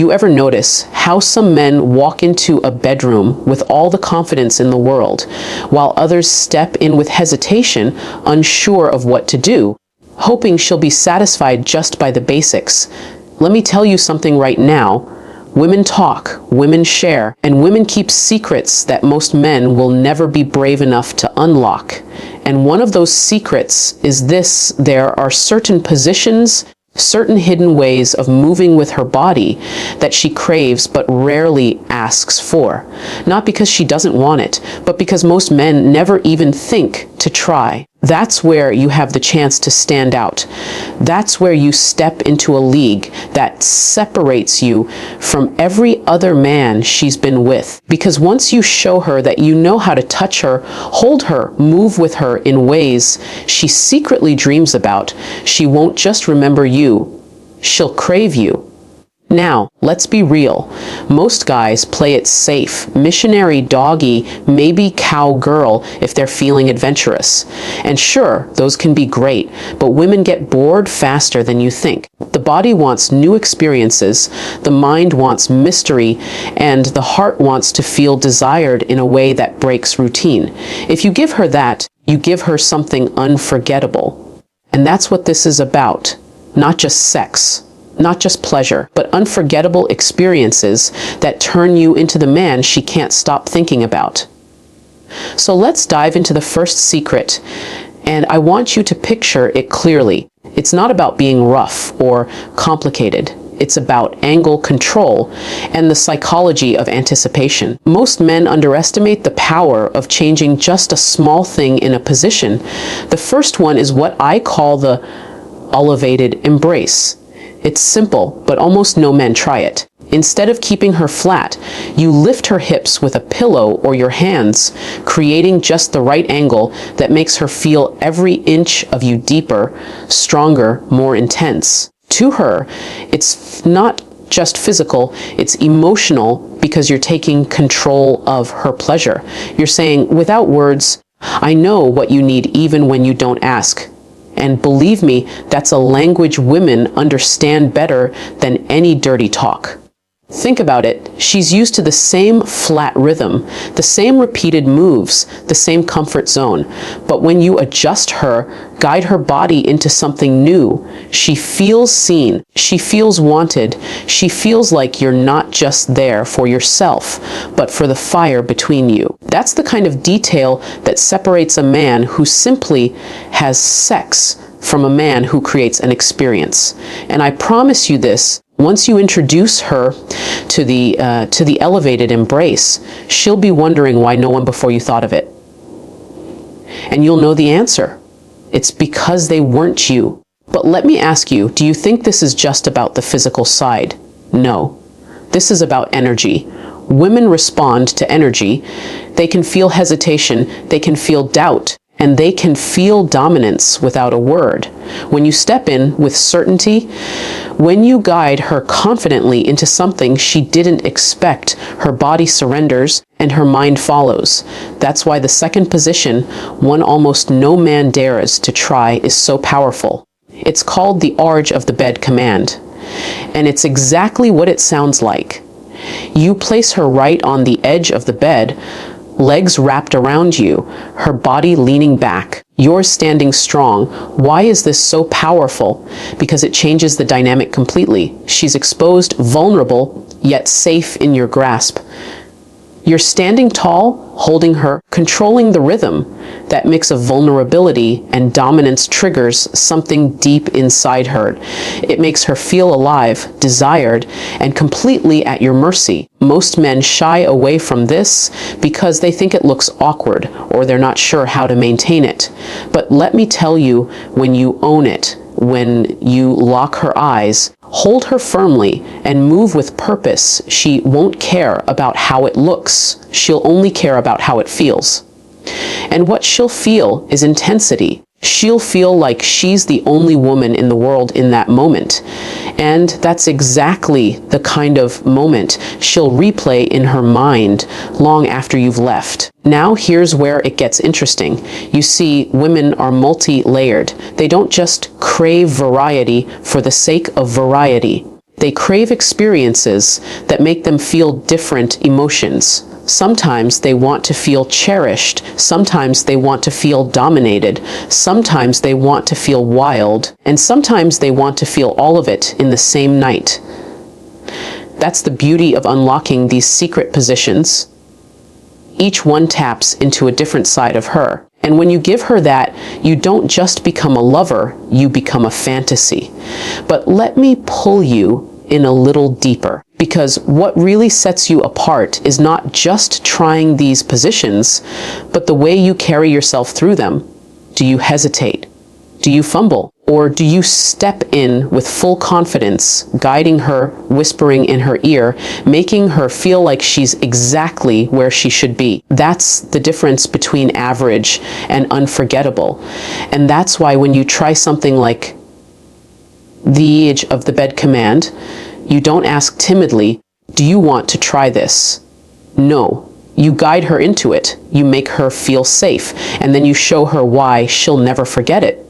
You ever notice how some men walk into a bedroom with all the confidence in the world, while others step in with hesitation, unsure of what to do, hoping she'll be satisfied just by the basics? Let me tell you something right now. Women talk, women share, and women keep secrets that most men will never be brave enough to unlock. And one of those secrets is this: there are certain positions, certain hidden ways of moving with her body that she craves but rarely asks for. Not because she doesn't want it, but because most men never even think to try. That's where you have the chance to stand out. That's where you step into a league that separates you from every other man she's been with. Because once you show her that you know how to touch her, hold her, move with her in ways she secretly dreams about, she won't just remember you, she'll crave you. Now, let's be real. Most guys play it safe, missionary doggy, maybe cowgirl if they're feeling adventurous. And sure, those can be great, but women get bored faster than you think. The body wants new experiences, the mind wants mystery, and the heart wants to feel desired in a way that breaks routine. If you give her that, you give her something unforgettable. And that's what this is about. Not just sex. Not just pleasure, but unforgettable experiences that turn you into the man she can't stop thinking about. So let's dive into the first secret, and I want you to picture it clearly. It's not about being rough or complicated. It's about angle control and the psychology of anticipation. Most men underestimate the power of changing just a small thing in a position. The first one is what I call the elevated embrace. It's simple, but almost no men try it. Instead of keeping her flat, you lift her hips with a pillow or your hands, creating just the right angle that makes her feel every inch of you deeper, stronger, more intense. To her, it's not just physical, it's emotional, because you're taking control of her pleasure. You're saying, without words, I know what you need even when you don't ask. And believe me, that's a language women understand better than any dirty talk. Think about it. She's used to the same flat rhythm, the same repeated moves, the same comfort zone. But when you adjust her, guide her body into something new, she feels seen, she feels wanted, she feels like you're not just there for yourself, but for the fire between you. That's the kind of detail that separates a man who simply has sex from a man who creates an experience. And I promise you this, once you introduce her to the elevated embrace, she'll be wondering why no one before you thought of it. And you'll know the answer. It's because they weren't you. But let me ask you, do you think this is just about the physical side? No. This is about energy. Women respond to energy. They can feel hesitation, they can feel doubt, and they can feel dominance without a word. When you step in with certainty, when you guide her confidently into something she didn't expect, her body surrenders and her mind follows. That's why the second position, one almost no man dares to try, is so powerful. It's called the Arge of the Bed command. And it's exactly what it sounds like. You place her right on the edge of the bed, legs wrapped around you, her body leaning back, yours standing strong. Why is this so powerful? Because it changes the dynamic completely. She's exposed, vulnerable, yet safe in your grasp. You're standing tall, holding her, controlling the rhythm. That mix of vulnerability and dominance triggers something deep inside her. It makes her feel alive, desired, and completely at your mercy. Most men shy away from this because they think it looks awkward or they're not sure how to maintain it. But let me tell you, when you own it, when you lock her eyes, hold her firmly, and move with purpose, she won't care about how it looks. She'll only care about how it feels. And what she'll feel is intensity. She'll feel like she's the only woman in the world in that moment. And that's exactly the kind of moment she'll replay in her mind long after you've left. Now here's where it gets interesting. You see, women are multi-layered. They don't just crave variety for the sake of variety. They crave experiences that make them feel different emotions. Sometimes they want to feel cherished, sometimes they want to feel dominated, sometimes they want to feel wild, and sometimes they want to feel all of it in the same night. That's the beauty of unlocking these secret positions. Each one taps into a different side of her. And when you give her that, you don't just become a lover, you become a fantasy. But let me pull you in a little deeper, because what really sets you apart is not just trying these positions, but the way you carry yourself through them. Do you hesitate? Do you fumble? Or do you step in with full confidence, guiding her, whispering in her ear, making her feel like she's exactly where she should be? That's the difference between average and unforgettable. And that's why when you try something like the edge of the bed command, you don't ask timidly, "Do you want to try this?" No. You guide her into it. You make her feel safe, and then you show her why she'll never forget it.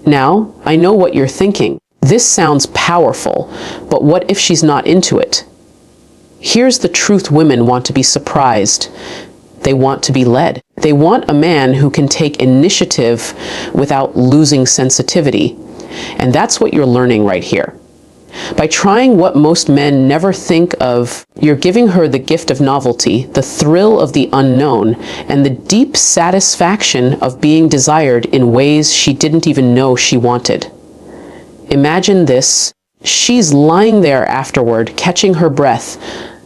Now, I know what you're thinking. This sounds powerful, but what if she's not into it? Here's the truth: women want to be surprised. They want to be led. They want a man who can take initiative without losing sensitivity. And that's what you're learning right here. By trying what most men never think of, you're giving her the gift of novelty, the thrill of the unknown, and the deep satisfaction of being desired in ways she didn't even know she wanted. Imagine this. She's lying there afterward, catching her breath,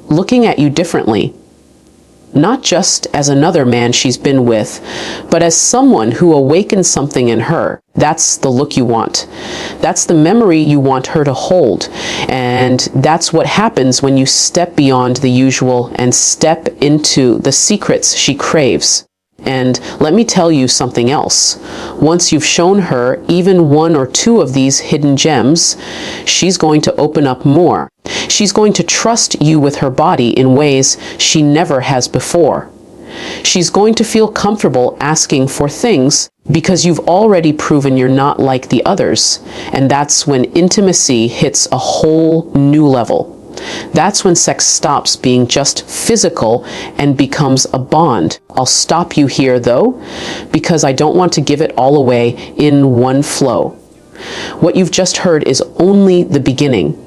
looking at you differently. Not just as another man she's been with, but as someone who awakened something in her. That's the look you want. That's the memory you want her to hold. And that's what happens when you step beyond the usual and step into the secrets she craves. And let me tell you something else. Once you've shown her even one or two of these hidden gems, she's going to open up more. She's going to trust you with her body in ways she never has before. She's going to feel comfortable asking for things because you've already proven you're not like the others. And that's when intimacy hits a whole new level. That's when sex stops being just physical and becomes a bond. I'll stop you here though, because I don't want to give it all away in one flow. What you've just heard is only the beginning.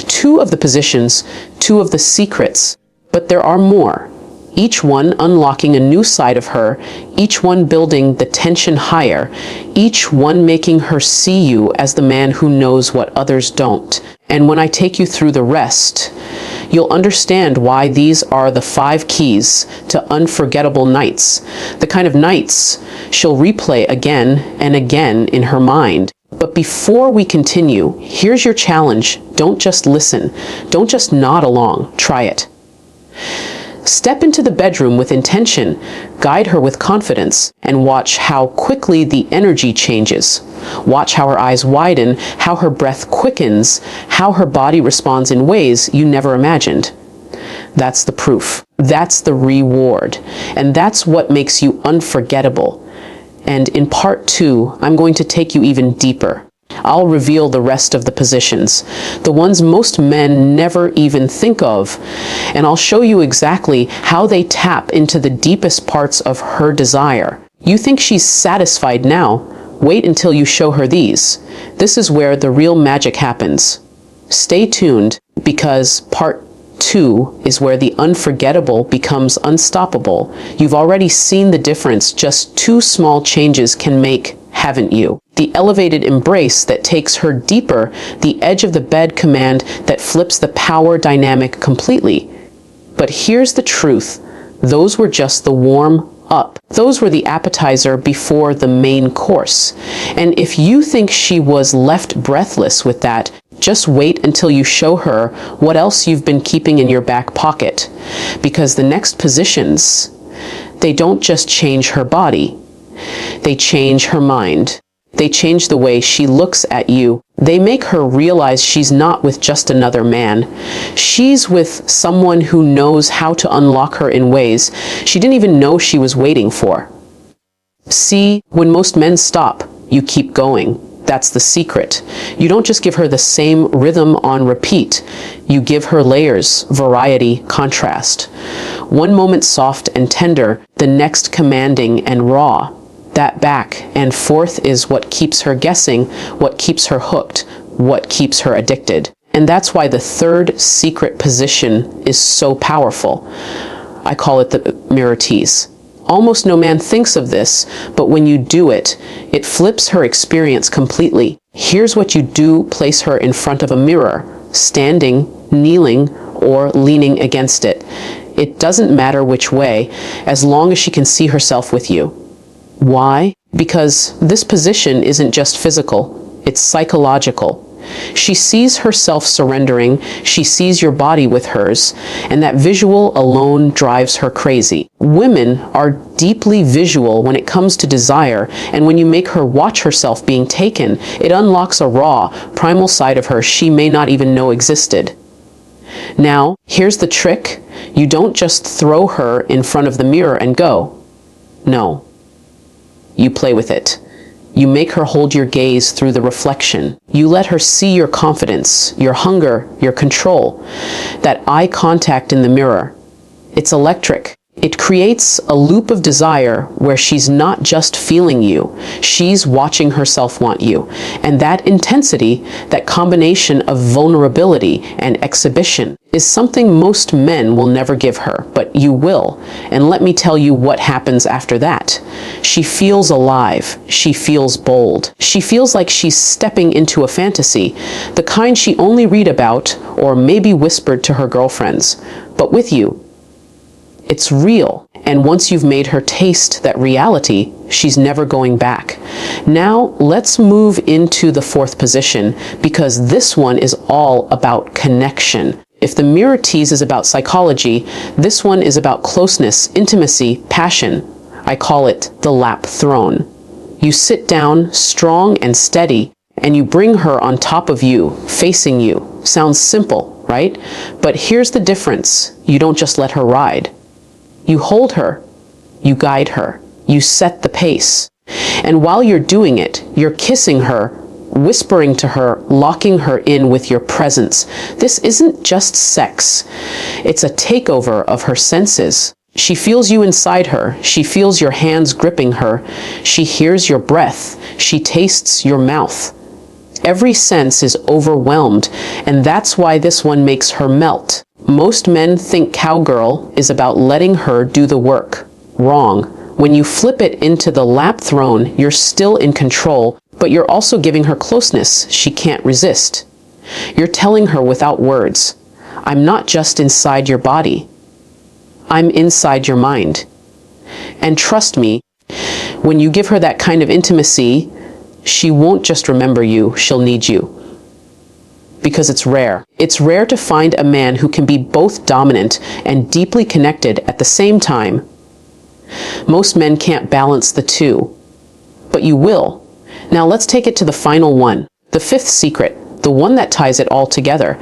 Two of the positions, two of the secrets, but there are more. Each one unlocking a new side of her, each one building the tension higher, each one making her see you as the man who knows what others don't. And when I take you through the rest, you'll understand why these are the 5 keys to unforgettable nights, the kind of nights she'll replay again and again in her mind. But before we continue, here's your challenge. Don't just listen. Don't just nod along. Try it. Step into the bedroom with intention, guide her with confidence, and watch how quickly the energy changes. Watch how her eyes widen, how her breath quickens, how her body responds in ways you never imagined. That's the proof. That's the reward. And that's what makes you unforgettable. And in part 2, I'm going to take you even deeper. I'll reveal the rest of the positions, the ones most men never even think of, and I'll show you exactly how they tap into the deepest parts of her desire. You think she's satisfied now? Wait until you show her these. This is where the real magic happens. Stay tuned, because part 2 is where the unforgettable becomes unstoppable. You've already seen the difference just 2 small changes can make, haven't you? The elevated embrace that takes her deeper, the edge of the bed command that flips the power dynamic completely. But here's the truth. Those were just the warm up. Those were the appetizer before the main course. And if you think she was left breathless with that, just wait until you show her what else you've been keeping in your back pocket. Because the next positions, they don't just change her body. They change her mind. They change the way she looks at you. They make her realize she's not with just another man. She's with someone who knows how to unlock her in ways she didn't even know she was waiting for. See, when most men stop, you keep going. That's the secret. You don't just give her the same rhythm on repeat. You give her layers, variety, contrast. One moment soft and tender, the next commanding and raw. That back and forth is what keeps her guessing, what keeps her hooked, what keeps her addicted. And that's why the third secret position is so powerful. I call it the mirror tease. Almost no man thinks of this, but when you do it, it flips her experience completely. Here's what you do: place her in front of a mirror, standing, kneeling, or leaning against it. It doesn't matter which way, as long as she can see herself with you. Why? Because this position isn't just physical, it's psychological. She sees herself surrendering, she sees your body with hers, and that visual alone drives her crazy. Women are deeply visual when it comes to desire, and when you make her watch herself being taken, it unlocks a raw, primal side of her she may not even know existed. Now, here's the trick. You don't just throw her in front of the mirror and go. No. You play with it. You make her hold your gaze through the reflection. You let her see your confidence, your hunger, your control. That eye contact in the mirror. It's electric. It creates a loop of desire where she's not just feeling you, she's watching herself want you. And that intensity, that combination of vulnerability and exhibition, is something most men will never give her, but you will. And let me tell you what happens after that. She feels alive. She feels bold. She feels like she's stepping into a fantasy, the kind she only read about or maybe whispered to her girlfriends. But with you, it's real, and once you've made her taste that reality, she's never going back. Now, let's move into the fourth position, because this one is all about connection. If the mirror tease is about psychology, this one is about closeness, intimacy, passion. I call it the lap throne. You sit down, strong and steady, and you bring her on top of you, facing you. Sounds simple, right? But here's the difference. You don't just let her ride. You hold her, you guide her, you set the pace. And while you're doing it, you're kissing her, whispering to her, locking her in with your presence. This isn't just sex. It's a takeover of her senses. She feels you inside her. She feels your hands gripping her. She hears your breath. She tastes your mouth. Every sense is overwhelmed, and that's why this one makes her melt. Most men think cowgirl is about letting her do the work. Wrong. When you flip it into the lap throne, you're still in control, but you're also giving her closeness she can't resist. You're telling her without words, I'm not just inside your body. I'm inside your mind. And trust me, when you give her that kind of intimacy, she won't just remember you, she'll need you. Because it's rare. It's rare to find a man who can be both dominant and deeply connected at the same time. Most men can't balance the two, but you will. Now let's take it to the final one, the fifth secret, the one that ties it all together.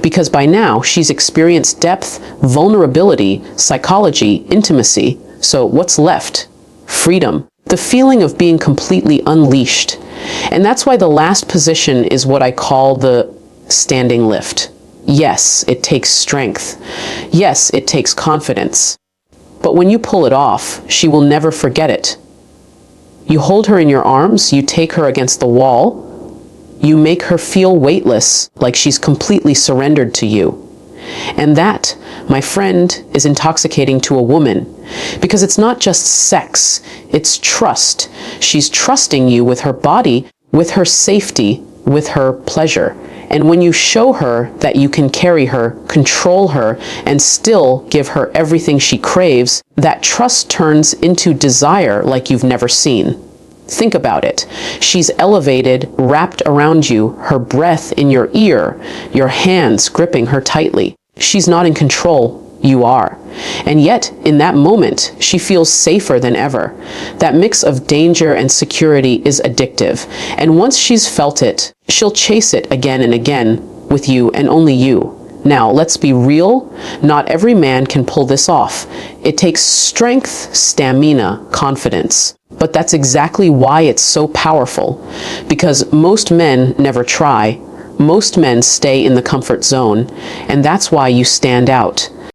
Because by now she's experienced depth, vulnerability, psychology, intimacy. So what's left? Freedom. The feeling of being completely unleashed. And that's why the last position is what I call the standing lift. Yes, it takes strength. Yes, it takes confidence. But when you pull it off, she will never forget it. You hold her in your arms, you take her against the wall, you make her feel weightless, like she's completely surrendered to you. And that, my friend, is intoxicating to a woman. Because it's not just sex, it's trust. She's trusting you with her body, with her safety, with her pleasure. And when you show her that you can carry her, control her, and still give her everything she craves, that trust turns into desire like you've never seen. Think about it. She's elevated, wrapped around you, her breath in your ear, your hands gripping her tightly. She's not in control. You are. And yet, in that moment, she feels safer than ever. That mix of danger and security is addictive. And once she's felt it, she'll chase it again and again with you and only you. Now, let's be real, not every man can pull this off. It takes strength, stamina, confidence. But that's exactly why it's so powerful. Because most men never try. Most men stay in the comfort zone. And that's why you stand out.